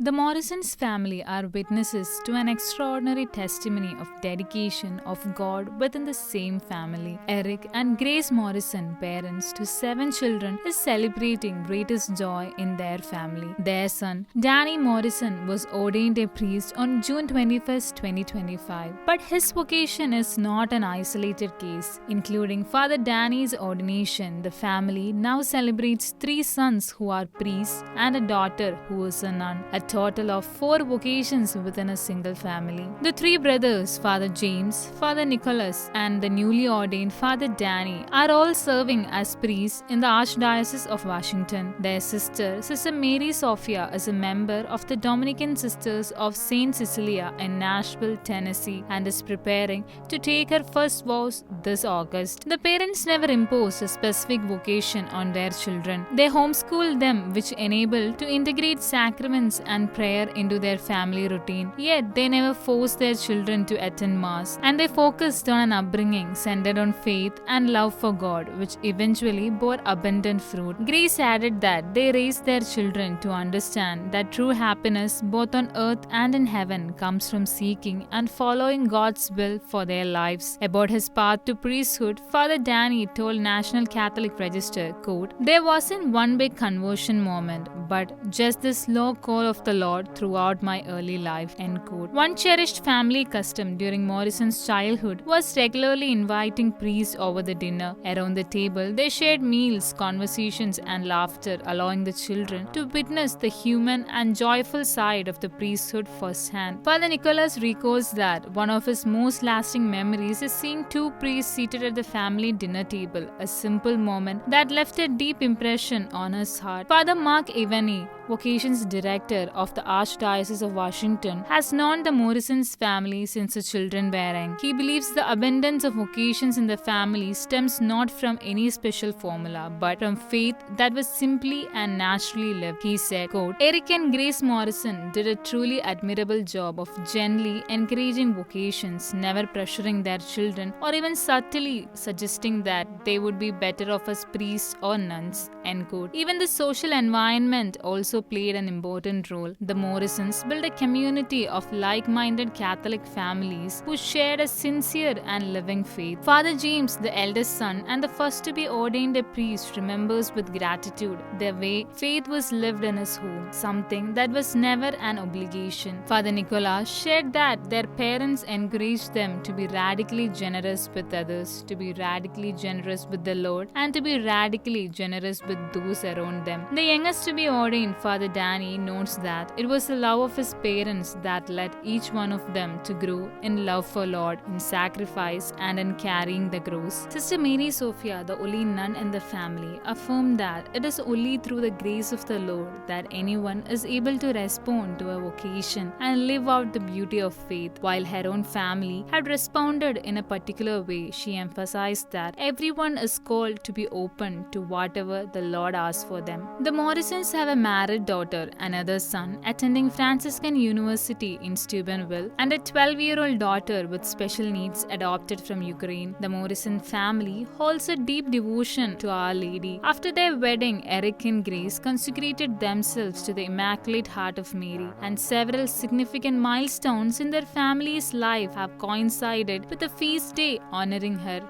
The Morrisons family are witnesses to an extraordinary testimony of dedication of God within the same family. Eric and Grace Morrison, parents to 7 children, is celebrating greatest joy in their family. Their son, Danny Morrison, was ordained a priest on June 21, 2025. But his vocation is not an isolated case. Including Father Danny's ordination, the family now celebrates 3 sons who are priests and a daughter who is a nun. A total of 4 vocations within a single family. The 3 brothers, Father James, Father Nicholas, and the newly ordained Father Danny, are all serving as priests in the Archdiocese of Washington. Their Sister Mary Sophia, is a member of the Dominican Sisters of St. Cecilia in Nashville, Tennessee, and is preparing to take her first vows this August. The parents never impose a specific vocation on their children. They homeschool them, which enable to integrate sacraments and prayer into their family routine. Yet they never forced their children to attend Mass, and they focused on an upbringing centered on faith and love for God, which eventually bore abundant fruit. Grace added that they raised their children to understand that true happiness both on earth and in heaven comes from seeking and following God's will for their lives. About his path to priesthood, Father Danny told National Catholic Register, quote, "There wasn't one big conversion moment, but just this slow call of the Lord throughout my early life," end quote. One cherished family custom during Morrison's childhood was regularly inviting priests over the dinner. Around the table, they shared meals, conversations, and laughter, allowing the children to witness the human and joyful side of the priesthood firsthand. Father Nicholas recalls that one of his most lasting memories is seeing 2 priests seated at the family dinner table, a simple moment that left a deep impression on his heart. Father Mark Evany, Vocations Director of the Archdiocese of Washington, has known the Morrisons family since the children were young. He believes the abundance of vocations in the family stems not from any special formula, but from faith that was simply and naturally lived. He said, quote, "Eric and Grace Morrison did a truly admirable job of gently encouraging vocations, never pressuring their children or even subtly suggesting that they would be better off as priests or nuns," end quote. Even the social environment also played an important role. The Morrisons built a community of like-minded Catholic families who shared a sincere and living faith. Father James, the eldest son and the first to be ordained a priest, remembers with gratitude the way faith was lived in his home, something that was never an obligation. Father Nicholas shared that their parents encouraged them to be radically generous with others, to be radically generous with the Lord, and to be radically generous with those around them. The youngest to be ordained, Father Danny, notes that it was the love of his parents that led each one of them to grow in love for Lord, in sacrifice, and in carrying the cross. Sister Mary Sophia, the only nun in the family, affirmed that it is only through the grace of the Lord that anyone is able to respond to a vocation and live out the beauty of faith. While her own family had responded in a particular way, she emphasized that everyone is called to be open to whatever the Lord asks for them. The Morrisons have a married daughter, another son attending Franciscan University in Steubenville, and a 12-year-old daughter with special needs adopted from Ukraine. The Morrison family holds a deep devotion to Our Lady. After their wedding, Eric and Grace consecrated themselves to the Immaculate Heart of Mary, and several significant milestones in their family's life have coincided with a feast day honoring her.